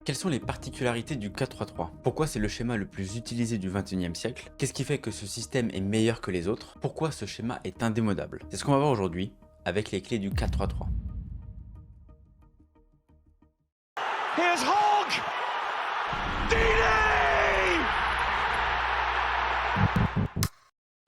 Quelles sont les particularités du 4-3-3? Pourquoi c'est le schéma le plus utilisé du 21e siècle? Qu'est-ce qui fait que ce système est meilleur que les autres? Pourquoi ce schéma est indémodable? C'est ce qu'on va voir aujourd'hui avec les clés du 4-3-3. Here's Hogg! Deeney!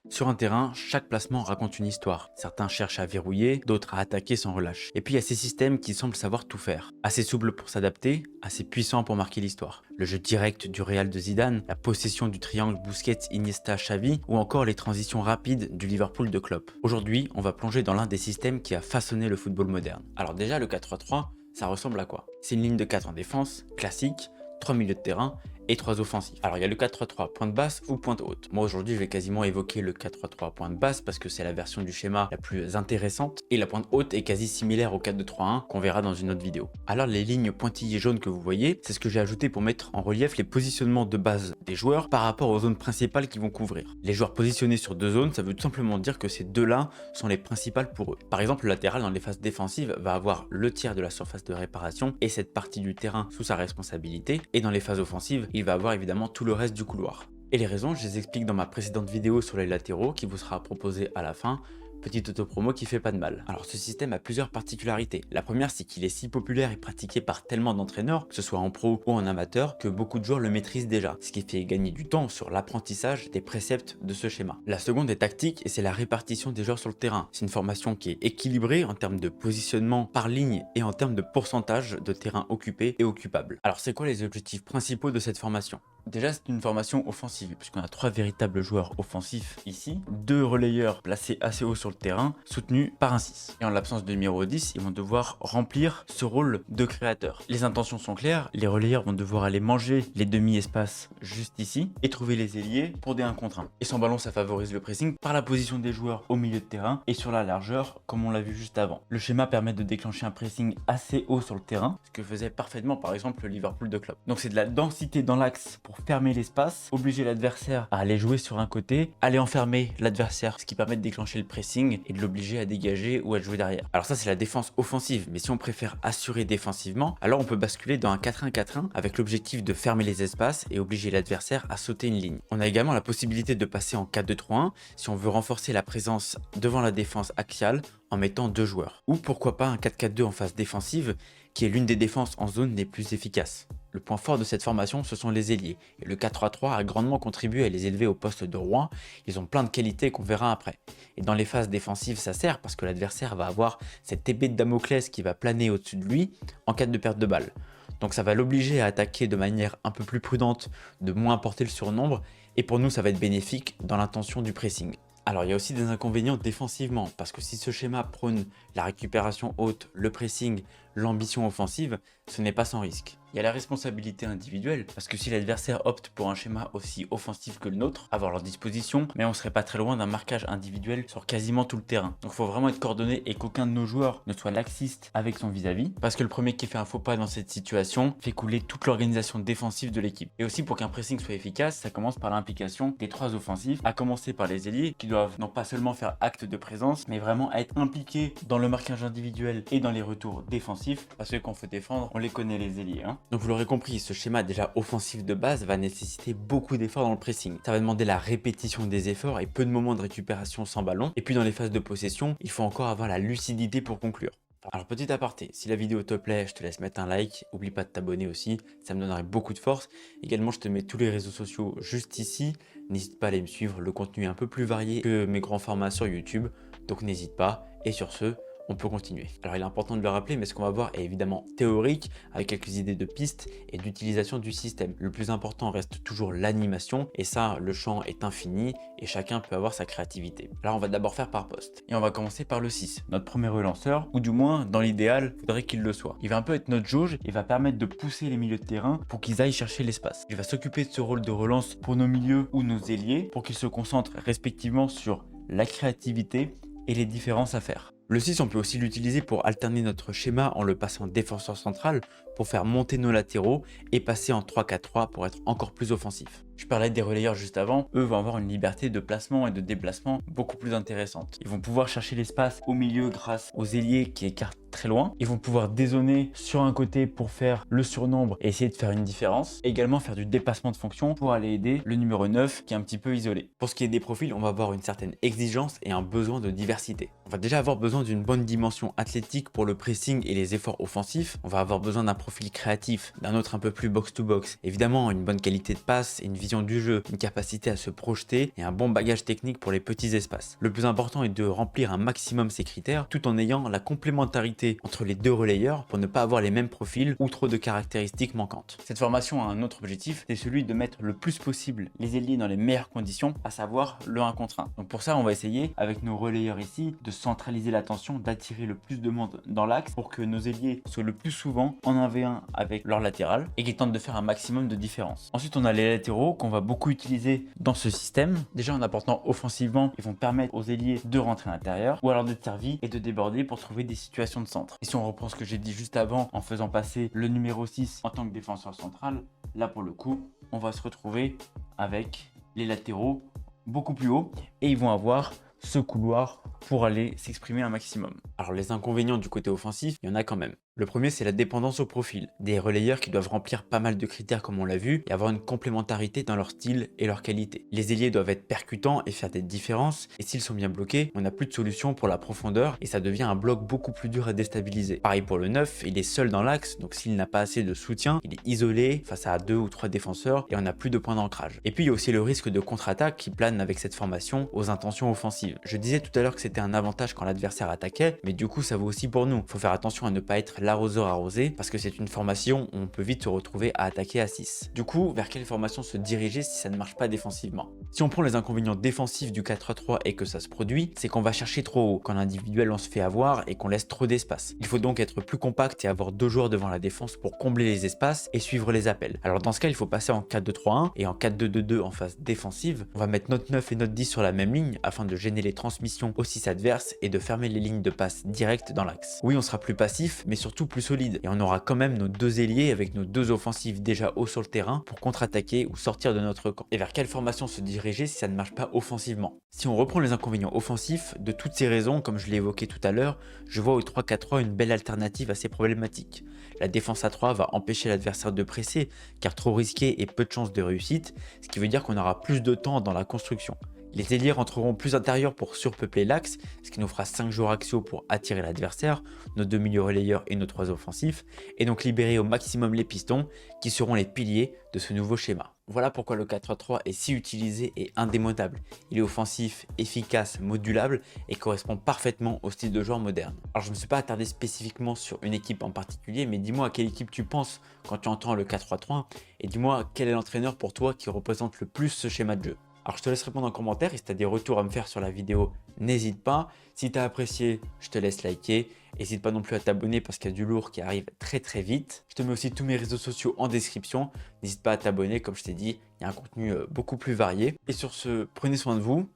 Sur un terrain, chaque placement raconte une histoire. Certains cherchent à verrouiller, d'autres à attaquer sans relâche. Et puis il y a ces systèmes qui semblent savoir tout faire. Assez souples pour s'adapter, assez puissants pour marquer l'histoire. Le jeu direct du Real de Zidane, la possession du triangle Busquets, Iniesta, Xavi, ou encore les transitions rapides du Liverpool de Klopp. Aujourd'hui, on va plonger dans l'un des systèmes qui a façonné le football moderne. Alors déjà, le 4-3-3, ça ressemble à quoi? C'est une ligne de 4 en défense, classique, 3 milieux de terrain, et 3 offensifs. Alors il y a le 4-3-3 pointe basse ou pointe haute. Moi aujourd'hui je vais quasiment évoquer le 4-3-3 pointe basse parce que c'est la version du schéma la plus intéressante et la pointe haute est quasi similaire au 4-2-3-1 qu'on verra dans une autre vidéo. Alors les lignes pointillées jaunes que vous voyez, c'est ce que j'ai ajouté pour mettre en relief les positionnements de base des joueurs par rapport aux zones principales qu'ils vont couvrir. Les joueurs positionnés sur deux zones, ça veut tout simplement dire que ces deux-là sont les principales pour eux. Par exemple, le latéral dans les phases défensives va avoir le tiers de la surface de réparation et cette partie du terrain sous sa responsabilité, et dans les phases offensives, il va avoir évidemment tout le reste du couloir. Et les raisons, je les explique dans ma précédente vidéo sur les latéraux qui vous sera proposée à la fin. Petite autopromo qui fait pas de mal. Alors ce système a plusieurs particularités. La première, c'est qu'il est si populaire et pratiqué par tellement d'entraîneurs, que ce soit en pro ou en amateur, que beaucoup de joueurs le maîtrisent déjà, ce qui fait gagner du temps sur l'apprentissage des préceptes de ce schéma. La seconde est tactique et c'est la répartition des joueurs sur le terrain. C'est une formation qui est équilibrée en termes de positionnement par ligne et en termes de pourcentage de terrain occupé et occupable. Alors c'est quoi les objectifs principaux de cette formation? Déjà, c'est une formation offensive, puisqu'on a 3 véritables joueurs offensifs ici, 2 relayeurs placés assez haut sur le terrain, soutenus par un 6. Et en l'absence de numéro 10, ils vont devoir remplir ce rôle de créateur. Les intentions sont claires, les relayeurs vont devoir aller manger les demi-espaces juste ici, et trouver les ailiers pour des 1 contre 1. Et sans ballon, ça favorise le pressing par la position des joueurs au milieu de terrain, et sur la largeur, comme on l'a vu juste avant. Le schéma permet de déclencher un pressing assez haut sur le terrain, ce que faisait parfaitement par exemple le Liverpool de Klopp. Donc c'est de la densité dans l'axe pour fermer l'espace, obliger l'adversaire à aller jouer sur un côté, aller enfermer l'adversaire, ce qui permet de déclencher le pressing et de l'obliger à dégager ou à jouer derrière. Alors ça c'est la défense offensive, mais si on préfère assurer défensivement, alors on peut basculer dans un 4-1-4-1 avec l'objectif de fermer les espaces et obliger l'adversaire à sauter une ligne. On a également la possibilité de passer en 4-2-3-1 si on veut renforcer la présence devant la défense axiale en mettant 2 joueurs. Ou pourquoi pas un 4-4-2 en phase défensive qui est l'une des défenses en zone les plus efficaces. Le point fort de cette formation, ce sont les ailiers. Et le 4-3-3 a grandement contribué à les élever au poste de roi. Ils ont plein de qualités qu'on verra après. Et dans les phases défensives, ça sert parce que l'adversaire va avoir cette épée de Damoclès qui va planer au-dessus de lui en cas de perte de balle. Donc ça va l'obliger à attaquer de manière un peu plus prudente, de moins porter le surnombre. Et pour nous, ça va être bénéfique dans l'intention du pressing. Alors il y a aussi des inconvénients défensivement, parce que si ce schéma prône la récupération haute, le pressing, l'ambition offensive, ce n'est pas sans risque. Il y a la responsabilité individuelle, parce que si l'adversaire opte pour un schéma aussi offensif que le nôtre, avoir leur disposition, mais on serait pas très loin d'un marquage individuel sur quasiment tout le terrain. Donc il faut vraiment être coordonné et qu'aucun de nos joueurs ne soit laxiste avec son vis-à-vis, parce que le premier qui fait un faux pas dans cette situation fait couler toute l'organisation défensive de l'équipe. Et aussi pour qu'un pressing soit efficace, ça commence par l'implication des 3 offensifs, à commencer par les ailiers qui doivent non pas seulement faire acte de présence, mais vraiment être impliqués dans le marquage individuel et dans les retours défensifs, parce que quand il faut défendre, on les connaît les ailiers. Donc vous l'aurez compris, ce schéma déjà offensif de base va nécessiter beaucoup d'efforts dans le pressing. Ça va demander la répétition des efforts et peu de moments de récupération sans ballon. Et puis dans les phases de possession, il faut encore avoir la lucidité pour conclure. Alors petit aparté, si la vidéo te plaît, je te laisse mettre un like, oublie pas de t'abonner aussi, ça me donnerait beaucoup de force. Également je te mets tous les réseaux sociaux juste ici, n'hésite pas à aller me suivre, le contenu est un peu plus varié que mes grands formats sur YouTube, donc n'hésite pas, et sur ce, on peut continuer. Alors il est important de le rappeler, mais ce qu'on va voir est évidemment théorique, avec quelques idées de pistes et d'utilisation du système. Le plus important reste toujours l'animation, et ça, le champ est infini, et chacun peut avoir sa créativité. Alors on va d'abord faire par poste, et on va commencer par le 6, notre premier relanceur, ou du moins, dans l'idéal, il faudrait qu'il le soit. Il va un peu être notre jauge, et va permettre de pousser les milieux de terrain pour qu'ils aillent chercher l'espace. Il va s'occuper de ce rôle de relance pour nos milieux ou nos ailiers, pour qu'ils se concentrent respectivement sur la créativité et les différences à faire. Le 6, on peut aussi l'utiliser pour alterner notre schéma en le passant défenseur central pour faire monter nos latéraux et passer en 3-4-3 pour être encore plus offensif. Je parlais des relayeurs juste avant, eux vont avoir une liberté de placement et de déplacement beaucoup plus intéressante. Ils vont pouvoir chercher l'espace au milieu grâce aux ailiers qui écartent très loin. Ils vont pouvoir dézoner sur un côté pour faire le surnombre et essayer de faire une différence. Et également faire du dépassement de fonction pour aller aider le numéro 9 qui est un petit peu isolé. Pour ce qui est des profils, on va avoir une certaine exigence et un besoin de diversité. On va déjà avoir besoin d'une bonne dimension athlétique pour le pressing et les efforts offensifs. On va avoir besoin d'un profil créatif, d'un autre un peu plus box-to-box. Évidemment, une bonne qualité de passe et une vision du jeu, une capacité à se projeter et un bon bagage technique pour les petits espaces. Le plus important est de remplir un maximum ces critères tout en ayant la complémentarité entre les deux relayeurs pour ne pas avoir les mêmes profils ou trop de caractéristiques manquantes. Cette formation a un autre objectif, c'est celui de mettre le plus possible les ailiers dans les meilleures conditions, à savoir le 1 contre 1. Donc pour ça, on va essayer avec nos relayeurs ici de centraliser l'attention, d'attirer le plus de monde dans l'axe pour que nos ailiers soient le plus souvent en 1v1 avec leur latéral et qu'ils tentent de faire un maximum de différence. Ensuite, on a les latéraux qu'on va beaucoup utiliser dans ce système. Déjà en apportant offensivement, ils vont permettre aux ailiers de rentrer à l'intérieur ou alors d'être servis et de déborder pour trouver des situations de centre. Et si on reprend ce que j'ai dit juste avant en faisant passer le numéro 6 en tant que défenseur central, là pour le coup, on va se retrouver avec les latéraux beaucoup plus haut et ils vont avoir ce couloir pour aller s'exprimer un maximum. Alors les inconvénients du côté offensif, il y en a quand même. Le premier, c'est la dépendance au profil. Des relayeurs qui doivent remplir pas mal de critères comme on l'a vu et avoir une complémentarité dans leur style et leur qualité. Les ailiers doivent être percutants et faire des différences et s'ils sont bien bloqués, on n'a plus de solution pour la profondeur et ça devient un bloc beaucoup plus dur à déstabiliser. Pareil pour le 9, il est seul dans l'axe, donc s'il n'a pas assez de soutien, il est isolé face à 2 ou 3 défenseurs et on n'a plus de points d'ancrage. Et puis il y a aussi le risque de contre-attaque qui plane avec cette formation aux intentions offensives. Je disais tout à l'heure que c'était un avantage quand l'adversaire attaquait, mais du coup ça vaut aussi pour nous. Faut faire attention à ne pas être l'arroseur arrosé parce que c'est une formation où on peut vite se retrouver à attaquer à 6. Du coup, vers quelle formation se diriger si ça ne marche pas défensivement? Si on prend les inconvénients défensifs du 4-3 et que ça se produit, c'est qu'on va chercher trop haut, quand l'individuel on se fait avoir et qu'on laisse trop d'espace. Il faut donc être plus compact et avoir 2 joueurs devant la défense pour combler les espaces et suivre les appels. Alors dans ce cas, il faut passer en 4-2-3-1 et en 4-2-2-2 en phase défensive. On va mettre notre 9 et notre 10 sur la même ligne afin de gêner les transmissions au 6 adverse et de fermer les lignes de passe directes dans l'axe. Oui, on sera plus passif, mais surtout plus solide et on aura quand même nos 2 ailiers avec nos 2 offensifs déjà hauts sur le terrain pour contre-attaquer ou sortir de notre camp. Et vers quelle formation se diriger si ça ne marche pas offensivement? Si on reprend les inconvénients offensifs, de toutes ces raisons, comme je l'ai évoqué tout à l'heure, je vois au 3-4-3 une belle alternative assez problématique. La défense à 3 va empêcher l'adversaire de presser car trop risqué et peu de chances de réussite, ce qui veut dire qu'on aura plus de temps dans la construction. Les ailiers rentreront plus intérieurs pour surpeupler l'axe, ce qui nous fera 5 joueurs axiaux pour attirer l'adversaire, nos 2 milieux relayeurs et nos 3 offensifs, et donc libérer au maximum les pistons, qui seront les piliers de ce nouveau schéma. Voilà pourquoi le 4-3 est si utilisé et indémodable. Il est offensif, efficace, modulable et correspond parfaitement au style de joueur moderne. Alors je ne me suis pas attardé spécifiquement sur une équipe en particulier, mais dis-moi à quelle équipe tu penses quand tu entends le 4-3-3 et dis-moi quel est l'entraîneur pour toi qui représente le plus ce schéma de jeu. Alors je te laisse répondre en commentaire et si tu as des retours à me faire sur la vidéo, n'hésite pas. Si tu as apprécié, je te laisse liker. N'hésite pas non plus à t'abonner parce qu'il y a du lourd qui arrive très vite. Je te mets aussi tous mes réseaux sociaux en description. N'hésite pas à t'abonner, comme je t'ai dit, il y a un contenu beaucoup plus varié. Et sur ce, prenez soin de vous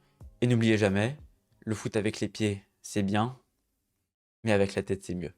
et n'oubliez jamais, le foot avec les pieds, c'est bien, mais avec la tête, c'est mieux.